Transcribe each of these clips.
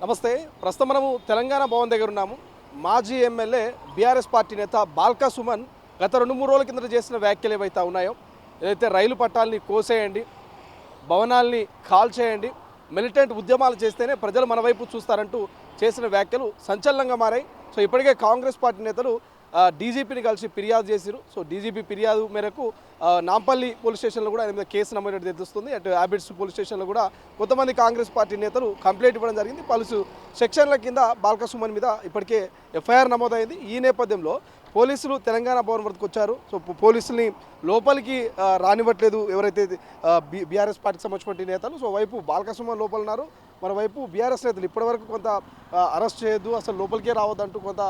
నమస్తే. ప్రస్తుతం మనము తెలంగాణ భవన్ దగ్గర ఉన్నాము. మాజీ ఎమ్మెల్యే బీఆర్ఎస్ పార్టీ నేత బాల్కా సుమన్ గత 2-3 రోజుల కింద చేసిన వ్యాఖ్యలు ఏవైతే ఉన్నాయో, ఏదైతే రైలు పట్టాలని కోసేయండి, భవనాల్ని కాల్ చేయండి, మిలిటెంట్ ఉద్యమాలు చేస్తేనే ప్రజలు మన వైపు చూస్తారంటూ చేసిన వ్యాఖ్యలు సంచలనంగా మారాయి. సో ఇప్పటికే కాంగ్రెస్ పార్టీ నేతలు డీజీపీని కలిసి ఫిర్యాదు చేశారు. సో డీజీపీ ఫిర్యాదు మేరకు నాంపల్లి పోలీస్ స్టేషన్లో కూడా ఆయన మీద కేసు నమోదు తెలుస్తుంది. అటు హ్యాబిట్స్ పోలీస్ స్టేషన్లో కూడా కొంతమంది కాంగ్రెస్ పార్టీ నేతలు కంప్లైంట్ ఇవ్వడం జరిగింది. పలు సెక్షన్ల కింద బాల్కా సుమన్ మీద ఇప్పటికే ఎఫ్ఐఆర్ నమోదైంది. ఈ నేపథ్యంలో పోలీసులు తెలంగాణ భవన్ వద్దకు వచ్చారు. సో పోలీసుల్ని లోపలికి రానివ్వట్లేదు ఎవరైతే బీఆర్ఎస్ పార్టీకి సంబంధించిన నేతలు. సో వైపు బాల్కా సుమన్ లోపల ఉన్నారు, మరోవైపు బీఆర్ఎస్ నేతలు ఇప్పటివరకు కొంత అరెస్ట్ చేయొద్దు, అసలు లోపలికే రావద్దంటూ కొంత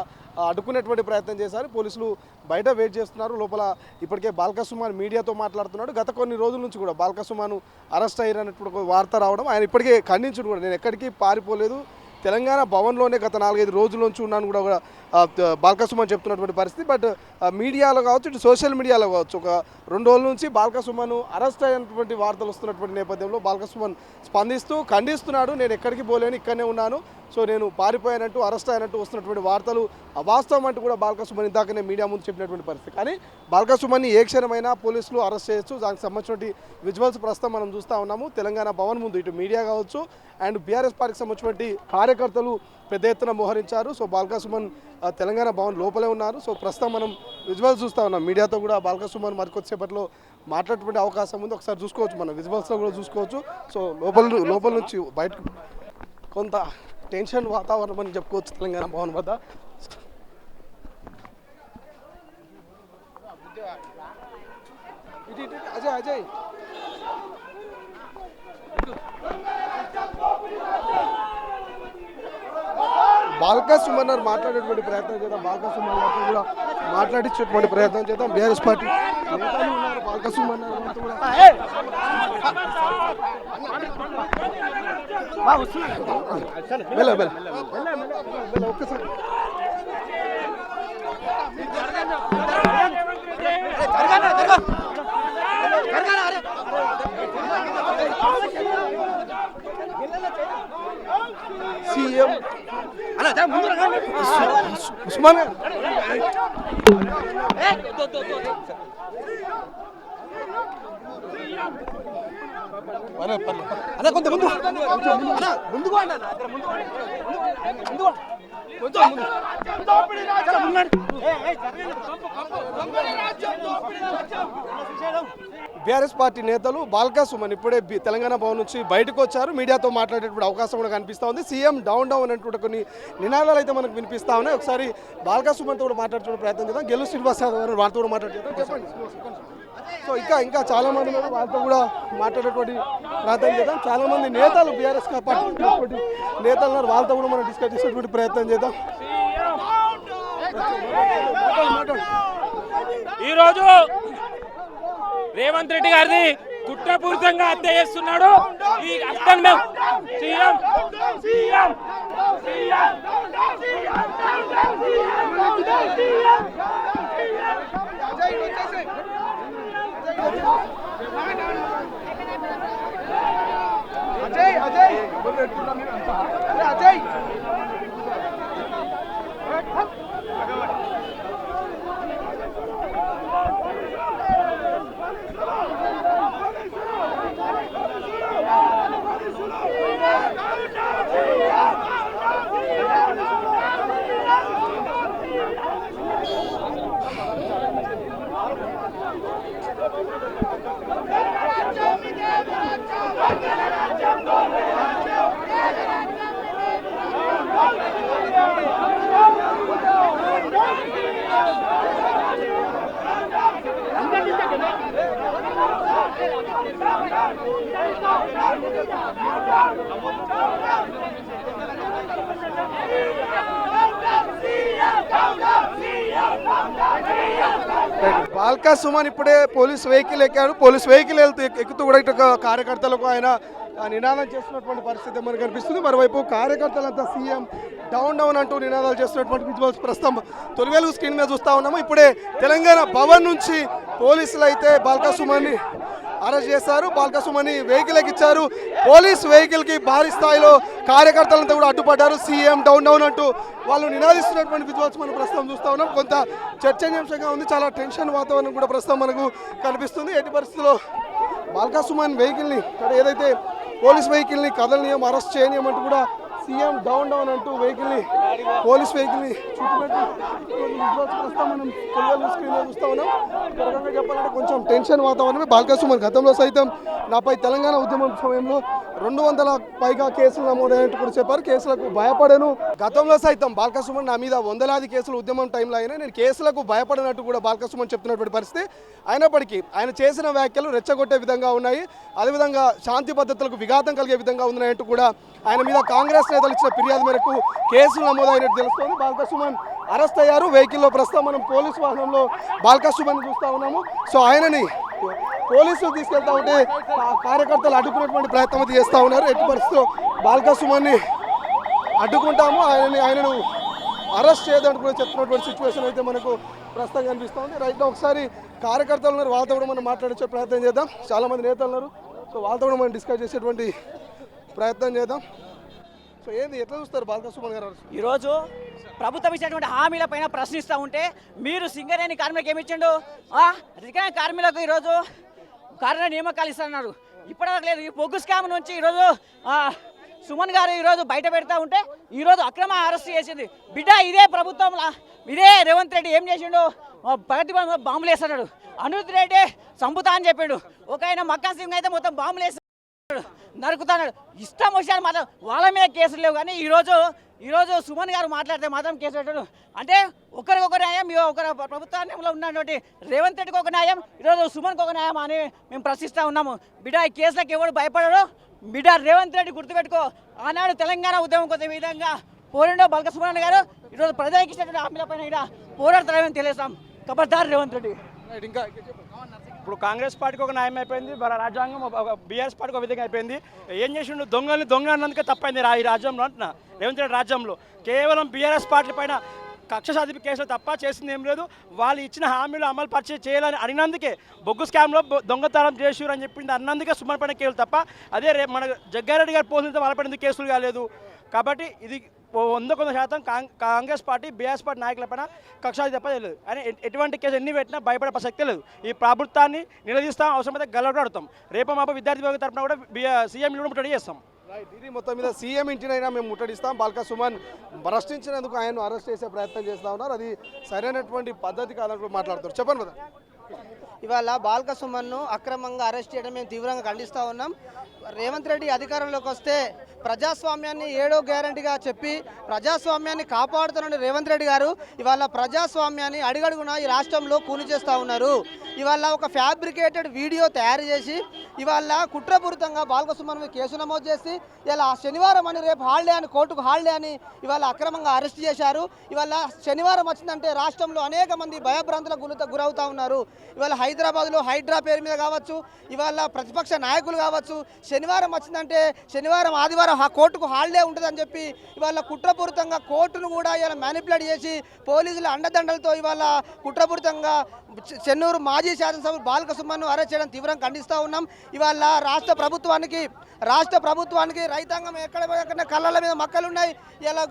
అడ్డుకునేటువంటి ప్రయత్నం చేశారు. పోలీసులు బయట వెయిట్ చేస్తున్నారు. లోపల ఇప్పటికే బాల్కా సుమన్ మీడియాతో మాట్లాడుతున్నాడు. గత కొన్ని రోజుల నుంచి కూడా బాల్కా సుమన్ అరెస్ట్ అయ్యారన్నట్టు ఒక వార్త రావడం, ఆయన ఇప్పటికే ఖండించుడు కూడా, నేను ఎక్కడికి పారిపోలేదు, తెలంగాణ భవన్లోనే గత 4-5 రోజుల నుంచి ఉన్నాను కూడా బాల్కా సుమన్ చెప్తున్నటువంటి పరిస్థితి. బట్ మీడియాలో కావచ్చు, ఇటు సోషల్ మీడియాలో కావచ్చు, ఒక 2 రోజుల నుంచి బాల్కా సుమన్ అరెస్ట్ అయినటువంటి వార్తలు వస్తున్నటువంటి నేపథ్యంలో బాల్కా సుమన్ స్పందిస్తూ ఖండిస్తున్నాడు. నేను ఎక్కడికి పోలేను, ఇక్కడనే ఉన్నాను, సో నేను పారిపోయానంటూ అరెస్ట్ అయినట్టు వస్తున్నటువంటి వార్తలు అవాస్తవం అంటూ కూడా బాల్కా సుమన్ ఇందాకనే మీడియా ముందు చెప్పినటువంటి పరిస్థితి. కానీ బాల్కా సుమన్ని ఏ క్షణమైనా పోలీసులు అరెస్ట్ చేయొచ్చు. దానికి సంబంధించిన విజువల్స్ ప్రస్తుతం మనం చూస్తూ ఉన్నాము. తెలంగాణ భవన్ ముందు ఇటు మీడియా కావచ్చు అండ్ బీఆర్ఎస్ పార్టీకి సంబంధించినటువంటి కార్యకర్తలు పెద్ద ఎత్తున మోహరించారు. సో బాల్కా సుమన్ తెలంగాణ భవన్ లోపలే ఉన్నారు. సో ప్రస్తుతం మనం విజువల్స్ చూస్తూ ఉన్నాం. మీడియాతో కూడా బాల్కా సుమన్ మరికొద్దిసేపట్లో మాట్లాడేటువంటి అవకాశం ఉంది. ఒకసారి చూసుకోవచ్చు, మనం విజువల్స్లో కూడా చూసుకోవచ్చు. సో లోపల నుంచి బయటకు కొంత టెన్షన్ వాతావరణం అని చెప్పుకోవచ్చు తెలంగాణ భవన్ వద్ద. అజయ్ అజయ్ బాల్కా సుమన్ మాట్లాడేటువంటి ప్రయత్నం చేద్దాం. బాల్కా సుమన్ కూడా మాట్లాడించేటువంటి ప్రయత్నం చేద్దాం. బీఆర్ఎస్ పార్టీ నేతలు ఉన్నారు. బాల్కా సుమన్ ఒక్కసారి సీఎం ఉస్మాన్ అదే కొంత ముందు బీఆర్ఎస్ పార్టీ నేతలు బాల్కా సుమన్ ఇప్పుడే తెలంగాణ భవన్ నుంచి బయటకు వచ్చారు. మీడియాతో మాట్లాడేటువంటి అవకాశం కూడా కనిపిస్తూ ఉంది. సీఎం డౌన్ అనేటువంటి కొన్ని నినాదాలు అయితే మనకు వినిపిస్తూ ఉన్నాయి. ఒకసారి బాల్కా సుమన్తో కూడా మాట్లాడుతున్న ప్రయత్నం చేద్దాం. గెలు శ్రీనివాస్ గారు వాళ్ళతో కూడా మాట్లాడుతున్నాం. చెప్పండి. సో ఇంకా చాలామంది వాళ్ళతో కూడా మాట్లాడేటువంటి ప్రయత్నం చేద్దాం. చాలామంది నేతలు బీఆర్ఎస్ పార్టీ నేతలు ఉన్నారు, వాళ్ళతో కూడా మనం డిస్కస్ చేసేటువంటి ప్రయత్నం చేద్దాం. ఈరోజు రేవంత్ రెడ్డి గారిది కుట్రపూరితంగా హత్య చేస్తున్నాడు. ఈ హత్యను సీఎం అజయ్ బాల్కా సుమన్ ఇప్పుడే పోలీస్ వెహికల్ ఎక్కాడు. పోలీస్ వెహికల్ ఎక్కుతూ కూడా ఇటు కార్యకర్తలకు ఆయన నినాదం చేస్తున్నటువంటి పరిస్థితి మనకు కనిపిస్తుంది. మరోవైపు కార్యకర్తలంతా సీఎం డౌన్ అంటూ నినాదాలు చేస్తున్నటువంటి విజువల్స్ ప్రస్తుతం తొలివేలు స్క్రీన్ మీద చూస్తూ ఉన్నాము. ఇప్పుడే తెలంగాణ భవన్ నుంచి పోలీసులు అయితే బాల్కా సుమన్ని అరెస్ట్ చేశారు. బాల్కసుమని వెహికల్ ఎక్కించారు. పోలీస్ వెహికల్కి భారీ స్థాయిలో కార్యకర్తలంతా కూడా అడ్డుపడ్డారు. సీఎం డౌన్ డౌన్ అంటూ వాళ్ళు నినాదిస్తున్నటువంటి విజువల్స్ మనం ప్రస్తుతం చూస్తూ ఉన్నాం. కొంత చర్చనీయాంశంగా ఉంది. చాలా టెన్షన్ వాతావరణం కూడా ప్రస్తుతం మనకు కనిపిస్తుంది. ఎట్టి పరిస్థితుల్లో బాల్కసుమన్ వెహికల్ని ఏదైతే పోలీస్ వెహికల్ని కదలనీయం, అరెస్ట్ చేయనీయమంటూ కూడా సీఎం డౌన్ డౌన్ అంటూ వెహికల్ని పోలీస్ వెహికల్ని చుట్టుపెట్టి ప్రస్తుతం మనం తెలుగు స్క్రీన్లో చూస్తూ ఉన్నాం. ఒక రకంగా చెప్పాలంటే కొంచెం టెన్షన్ వాతావరణమే. బాల్కసుమన్ గతంలో సైతం నాపై తెలంగాణ ఉద్యమం సమయంలో 200 పైగా కేసులు నమోదైనట్టు కూడా చెప్పారు. కేసులకు భయపడను, గతంలో సైతం బాల్కసుమన్ నా మీద 100లాది కేసులు ఉద్యమం టైంలో అయినా నేను కేసులకు భయపడినట్టు కూడా బాల్కసుమన్ చెప్తున్నటువంటి పరిస్థితి. అయినప్పటికీ ఆయన చేసిన వ్యాఖ్యలు రెచ్చగొట్టే విధంగా ఉన్నాయి. అదేవిధంగా శాంతి భద్రతలకు విఘాతం కలిగే విధంగా ఉన్నాయంటూ కూడా ఆయన మీద కాంగ్రెస్ నేతలు ఇచ్చిన ఫిర్యాదు మేరకు కేసులు నమోదైనట్టు తెలుస్తోంది. బాల్కసుమన్ అరెస్ట్ అయ్యారు. వెహికల్లో ప్రస్తుతం మనం పోలీసు వాహనంలో బాల్కసుమన్ చూస్తూ ఉన్నాము. సో ఆయనని పోలీసులు తీసుకెళ్తా ఉంటే కార్యకర్తలు అడ్డుకునేటువంటి ప్రయత్నం అయితే చేస్తూ ఉన్నారు. ఎట్టి పరిస్థితుల్లో బాల్కసుమన్ని అడ్డుకుంటాము, ఆయనను అరెస్ట్ చేయదంటూ కూడా చెప్తున్నటువంటి సిచ్యువేషన్ అయితే మనకు ప్రస్తుతం కనిపిస్తుంది. రైట్, ఒకసారి కార్యకర్తలు ఉన్నారు, వాళ్ళతో కూడా మనం మాట్లాడించే ప్రయత్నం చేద్దాం. చాలామంది నేతలు ఉన్నారు, సో వాళ్ళతో కూడా మనం డిస్కస్ చేసేటువంటి ప్రయత్నం చేద్దాం. సో ఏంది, ఎట్లా చూస్తారు బాల్కసుమన్ గారు? ఈరోజు ప్రభుత్వం ఇచ్చినటువంటి హామీల పైన ప్రశ్నిస్తూ ఉంటే మీరు సింగరేణి కార్మికులకు ఏమి ఇచ్చిండు? రికైన కార్మికులకు ఈరోజు కారణ నియామకాలు ఇస్తున్నారు. ఇప్పటివరకు లేదు. ఈ బొగ్గు స్కామ్ నుంచి ఈరోజు సుమన్ గారు ఈరోజు బయట పెడతా ఉంటే ఈరోజు అక్రమ అరెస్ట్ చేసింది. బిడ్డ ఇదే ప్రభుత్వంలో ఇదే రేవంత్ రెడ్డి ఏం చేసిండు? ప్రగతి బాంబులు వేస్తున్నాడు. అనిరుద్ రెడ్డి చంపుతా అని చెప్పాడు. ఒక ఆయన మక్కా సింగ్ అయితే మొత్తం బాంబులు వేస్తాడు, నరుకుతున్నాడు. ఇష్టం వచ్చాడు మాత్రం వాళ్ళ మీద కేసులు లేవు. కానీ ఈరోజు సుమన్ గారు మాట్లాడితే మాత్రం కేసు పెట్టాడు. అంటే ఒకరికొక న్యాయం, ఒకరు ప్రభుత్వంలో ఉన్నటువంటి రేవంత్ రెడ్డికి ఒక న్యాయం, ఈరోజు సుమన్కి ఒక న్యాయం అని మేము ప్రశ్నిస్తూ ఉన్నాము. బిడ్డ ఈ కేసులకు ఎవరు భయపడరు. బిడ్డ రేవంత్ రెడ్డి గుర్తుపెట్టుకో, ఆనాడు తెలంగాణ ఉద్యమం కొద్ది విధంగా పోరాడో బాల్కసుమన్ గారు ఈరోజు ప్రజలకు ఇచ్చినటువంటి హామీల పైన ఇక్కడ పోరాడతారని తెలియస్తాం. ఖబర్దార్ రేవంత్ రెడ్డి. ఇంకా ఇప్పుడు కాంగ్రెస్ పార్టీకి ఒక న్యాయం అయిపోయింది, మన రాజ్యాంగం బీఆర్ఎస్ పార్టీకి ఒక విధంగా అయిపోయింది. ఏం చేసిండు? దొంగ అన్నందుకే తప్పైంది ఈ రాజ్యంలో అంటున్నా. రేవంత్ రెడ్డి రాజ్యంలో కేవలం బీఆర్ఎస్ పార్టీ పైన కక్ష సాధింపు కేసులు తప్ప చేసింది ఏం లేదు. వాళ్ళు ఇచ్చిన హామీలు అమలు చేయాలని అడిగినందుకే, బొగ్గు స్కామ్లో దొంగతనం చేసారు అని చెప్పింది అన్నందుకే సుమన్ పైన కేసులు తప్ప అదే మన జగ్గారెడ్డి గారు పోలిస్తే వాళ్ళ పైన కేసులు కాలేదు. కాబట్టి ఇది 100% కాంగ్రెస్ పార్టీ బీఆర్ఎస్ పార్టీ నాయకుల పైన కక్షాది తప్ప తెలియదు. అని ఎటువంటి కేసు ఎన్ని పెట్టినా భయపడే ప్రసక్తే లేదు. ఈ ప్రభుత్వాన్ని నిలదీస్తాం, అవసరమైతే గెలవడాడుతాం. రేపు మాపు విద్యార్థి విభాగం తరఫున కూడా సీఎం కూడా ముట్టడి చేస్తాం. ఇది మొత్తం మీద సీఎం ఇంటినైనా మేము ముట్టడిస్తాం. బాల్కసుమన్ ప్రశ్నించినందుకు ఆయన అరెస్ట్ చేసే ప్రయత్నం చేస్తూ ఉన్నారు. అది సరైనటువంటి పద్ధతి కాదని మాట్లాడుతారు. చెప్పండి కదా. ఇవాళ బాల్కసుమన్ను అక్రమంగా అరెస్ట్ చేయడం మేము తీవ్రంగా ఖండిస్తూ ఉన్నాం. రేవంత్ రెడ్డి అధికారంలోకి వస్తే ప్రజాస్వామ్యాన్ని 7వ గ్యారంటీగా చెప్పి ప్రజాస్వామ్యాన్ని కాపాడుతున్న రేవంత్ రెడ్డి గారు ఇవాళ ప్రజాస్వామ్యాన్ని అడుగడుగునా ఈ రాష్ట్రంలో కూని చేస్తూ ఉన్నారు. ఇవాళ ఒక ఫ్యాబ్రికేటెడ్ వీడియో తయారు చేసి ఇవాళ కుట్రపూరితంగా బాల్కసుమన్ కేసు నమోదు చేసి ఇలా శనివారం అని రేపు హాలిడే అని కోర్టుకు హాలిడే అని ఇవాళ అక్రమంగా అరెస్ట్ చేశారు. ఇవాళ శనివారం వచ్చిందంటే రాష్ట్రంలో అనేక మంది భయభ్రాంతులకు గురవుతూ ఉన్నారు. ఇవాళ హైదరాబాద్లో హైడ్రా పేరు మీద కావచ్చు, ఇవాళ ప్రతిపక్ష నాయకులు కావచ్చు, శనివారం వచ్చిందంటే శనివారం ఆదివారం కోర్టుకు హాలిడే ఉంటుందని చెప్పి ఇవాళ కుట్రపూరితంగా కోర్టును కూడా ఇలా మ్యానిపులేట్ చేసి పోలీసుల అండదండలతో ఇవాళ కుట్రపూరితంగా చెన్నూరు మాజీ శాసనసభ్యులు బాల్కసుమన్ను అరెస్ట్ చేయడం తీవ్రంగా ఖండిస్తూ ఉన్నాం. ఇవాళ రాష్ట్ర ప్రభుత్వానికి రైతాంగం ఎక్కడ కళ్ళల మీద మక్కలు ఉన్నాయి, ఇలా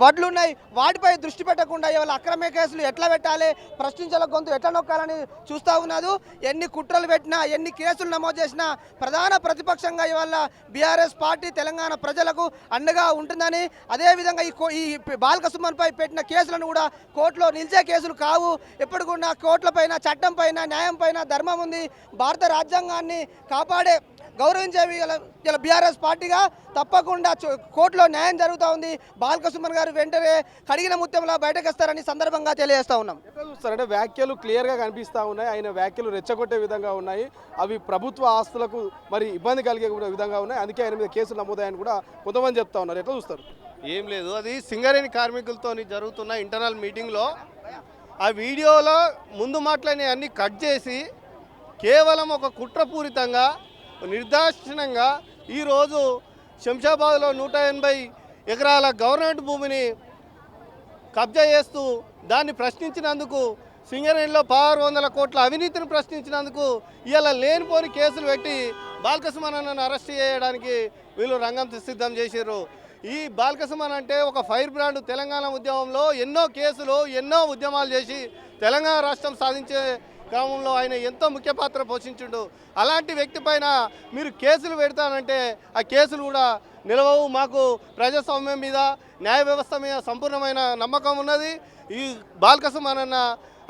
వడ్లు ఉన్నాయి, వాటిపై దృష్టి పెట్టకుండా ఇవాళ అక్రమ కేసులు ఎట్లా పెట్టాలి, ప్రశ్నించాల గొంతు ఎట్లా నొక్కాలని చూస్తూ ఉన్నది. ఎన్ని కుట్రలు పెట్టినా, ఎన్ని కేసులు నమోదు చేసినా ప్రధాన ప్రతిపక్షంగా ఇవాళ బీఆర్ఎస్ పార్టీ తెలంగాణ ప్రజలకు అండగా ఉంటుందని, అదేవిధంగా ఈ బాల్కసుమన్పై పెట్టిన కేసులను కూడా కోర్టులో నిలిచే కేసులు కావు. ఎప్పుడు కూడా కోర్టుల పైన, చట్టం పైన, న్యాయం పైన ధర్మం ఉంది. భారత రాజ్యాంగాన్ని కాపాడే, గౌరవించేవి ఇలా బీఆర్ఎస్ పార్టీగా తప్పకుండా కోర్టులో న్యాయం జరుగుతూ ఉంది. బాల్కసుమన్ గారు వెంటనే కడిగిన ముత్యంలా బయటకు వస్తారని సందర్భంగా తెలియజేస్తా ఉన్నాం. ఎట్లా చూస్తారంటే వ్యాఖ్యలు క్లియర్గా కనిపిస్తూ ఉన్నాయి. ఆయన వ్యాఖ్యలు రెచ్చగొట్టే విధంగా ఉన్నాయి. అవి ప్రభుత్వ ఆస్తులకు మరి ఇబ్బంది కలిగే విధంగా ఉన్నాయి. అందుకే ఆయన మీద కేసులు నమోదాయని కూడా కొంతమంది చెప్తా ఉన్నారు. ఎట్లా చూస్తారు? ఏం లేదు, అది సింగరేణి కార్మికులతో జరుగుతున్న ఇంటర్నల్ మీటింగ్లో ఆ వీడియోలో ముందు మాటలని అన్నీ కట్ చేసి కేవలం ఒక కుట్రపూరితంగా నిర్దాక్షిణ్యంగా ఈరోజు శంషాబాద్లో 180 ఎకరాల గవర్నమెంట్ భూమిని కబ్జా చేస్తూ దాన్ని ప్రశ్నించినందుకు సింగరేణిలో 1600 కోట్ల అవినీతిని ప్రశ్నించినందుకు ఇవాళ లేనిపోని కేసులు పెట్టి బాల్కసుమన్ అరెస్ట్ చేయడానికి వీళ్ళు రంగం సిద్ధం చేశారు. ఈ బాల్కసుమన్ అంటే ఒక ఫైర్ బ్రాండ్. తెలంగాణ ఉద్యమంలో ఎన్నో కేసులు ఎన్నో ఉద్యమాలు చేసి తెలంగాణ రాష్ట్రం సాధించే క్రమంలో ఆయన ఎంతో ముఖ్య పాత్ర పోషించుండు. అలాంటి వ్యక్తి పైన మీరు కేసులు పెడతానంటే ఆ కేసులు కూడా నిలవవు. మాకు ప్రజాస్వామ్యం మీద న్యాయ వ్యవస్థ మీద సంపూర్ణమైన నమ్మకం ఉన్నది. ఈ బాల్కసుమన్ అన్న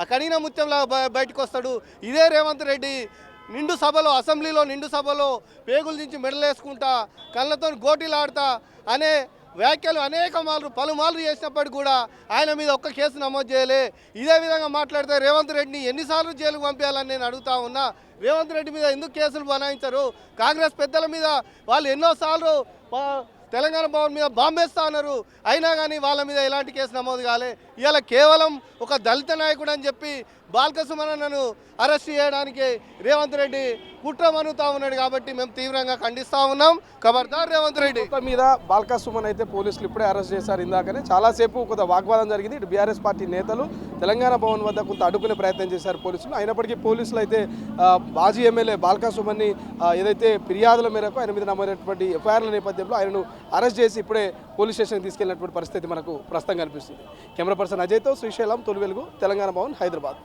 ఆ కఠిన ముత్యంలా బయటకు వస్తాడు. ఇదే రేవంత్ రెడ్డి నిండు సభలో, అసెంబ్లీలో నిండు సభలో పేగుల నుంచి మెడలేసుకుంటా కళ్ళతో గోటీలాడతా అనే వ్యాఖ్యలు పలుమార్లు చేసినప్పటికీ కూడా ఆయన మీద ఒక్క కేసు నమోదు చేయలే. ఇదే విధంగా మాట్లాడితే రేవంత్ రెడ్డిని ఎన్నిసార్లు జైలుకు పంపించాలని నేను అడుగుతా ఉన్నా. రేవంత్ రెడ్డి మీద ఎందుకు కేసులు బనాయించరు? కాంగ్రెస్ పెద్దల మీద వాళ్ళు ఎన్నోసార్లు తెలంగాణ భవన్ మీద బాంబేస్తా ఉన్నారు, అయినా కానీ వాళ్ళ మీద ఎలాంటి కేసు నమోదు కాలే. ఇవాళ కేవలం ఒక దళిత నాయకుడు అని చెప్పి బాల్కసుమన్ను అరెస్ట్ చేయడానికి రేవంత్ రెడ్డి కుట్ర మనుతా ఉన్నాడు. కాబట్టి మేము తీవ్రంగా ఖండిస్తూ ఉన్నాం. ఖబర్దార్ రేవంత్ రెడ్డి. మీద బాల్కసుమన్ అయితే పోలీసులు ఇప్పుడే అరెస్ట్ చేశారు. ఇందాకనే చాలాసేపు కొంత వాగ్వాదం జరిగింది. ఇటు బీఆర్ఎస్ పార్టీ నేతలు తెలంగాణ భవన్ వద్ద కొంత అడ్డుకునే ప్రయత్నం చేశారు పోలీసులు. అయినప్పటికీ పోలీసులు అయితే మాజీ ఎమ్మెల్యే బాల్కసుమన్ని ఏదైతే ఫిర్యాదుల మేరకు ఆయన మీద నమోదైనటువంటి ఎఫ్ఐఆర్ల నేపథ్యంలో ఆయనను అరెస్ట్ చేసి ఇప్పుడే పోలీస్ స్టేషన్కి తీసుకెళ్లినటువంటి పరిస్థితి మనకు ప్రస్తుతం కనిపిస్తుంది. కెమెరా పర్సన్ అజయ్తో శ్రీశైలం, తొలి వెలుగు, తెలంగాణ భవన్, హైదరాబాద్.